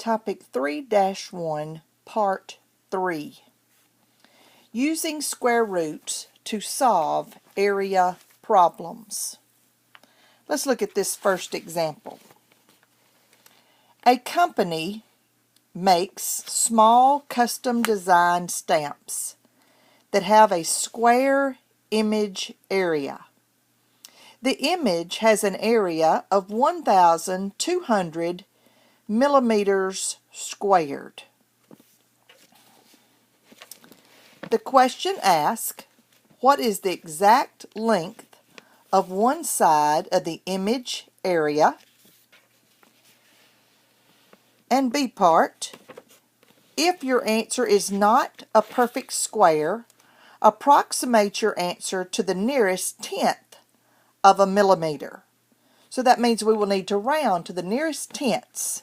Topic 3-1, Part 3. Using square roots to solve area problems. Let's look at this first example. A company makes small custom designed stamps that have a square image area. The image has an area of 1,200 millimeters squared. The question asks, what is the exact length of one side of the image area? And B part, if your answer is not a perfect square, approximate your answer to the nearest tenth of a millimeter. So that means we will need to round to the nearest tenths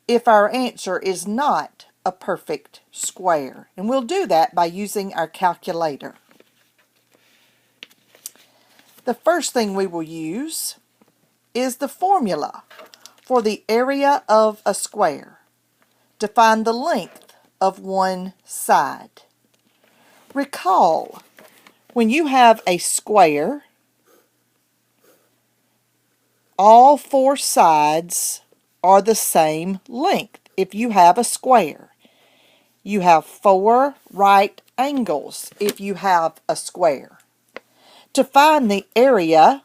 if our answer is not a perfect square. And we'll do that by using our calculator. The first thing we will use is the formula for the area of a square to find the length of one side. Recall, when you have a square, all four sides are the same length. If you have a square, you have four right angles if you have a square. To find the area,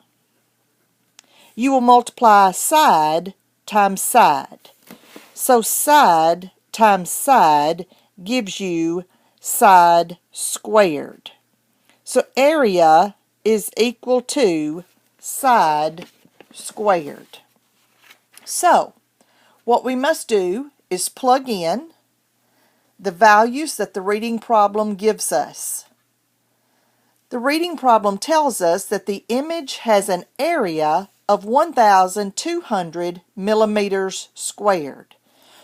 you will multiply side times side. So side times side gives you side squared. So area is equal to side squared. So what we must do is plug in the values that the reading problem gives us. The reading problem tells us that the image has an area of 1,200 millimeters squared.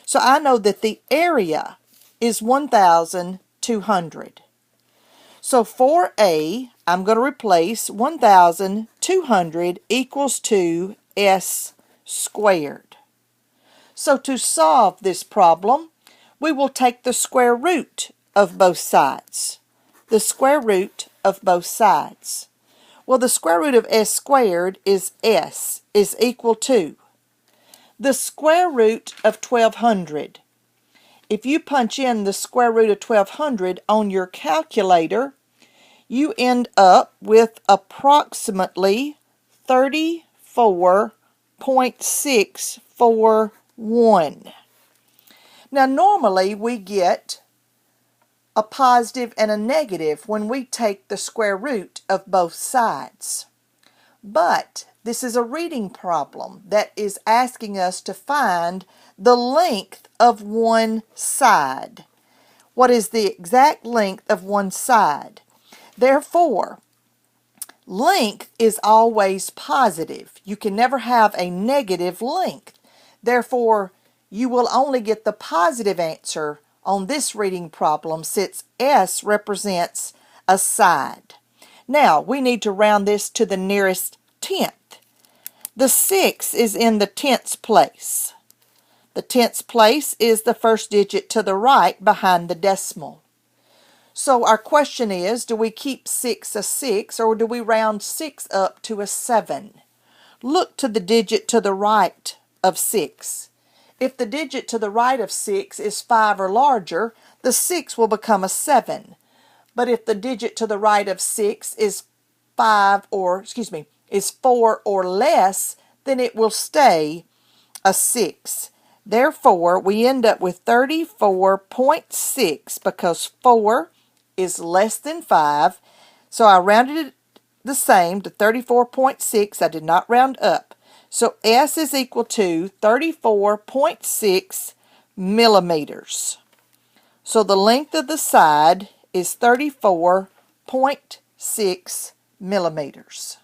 So I know that the area is 1,200. So for A, I'm going to replace 1,200 equals to S squared. So to solve this problem, we will take the square root of both sides. The square root of both sides. Well, the square root of S squared is S is equal to the square root of 1,200. If you punch in the square root of 1,200 on your calculator, you end up with approximately 34.641. Now normally we get a positive and a negative when we take the square root of both sides. But this is a reading problem that is asking us to find the length of one side. What is the exact length of one side? Therefore, length is always positive. You can never have a negative length. Therefore, you will only get the positive answer on this reading problem since S represents a side. Now, we need to round this to the nearest tenth. The 6 is in the tenths place. The tenths place is the first digit to the right behind the decimal. So our question is, do we keep 6 a 6 or do we round 6 up to a 7? Look to the digit to the right of 6. If the digit to the right of 6 is 5 or larger, the 6 will become a 7. But if the digit to the right of 6 is 4 or less, then it will stay a 6. Therefore, we end up with 34.6 because 4 is less than 5. So I rounded it the same to 34.6. I did not round up. So S is equal to 34.6 millimeters. So the length of the side is 34.6 millimeters.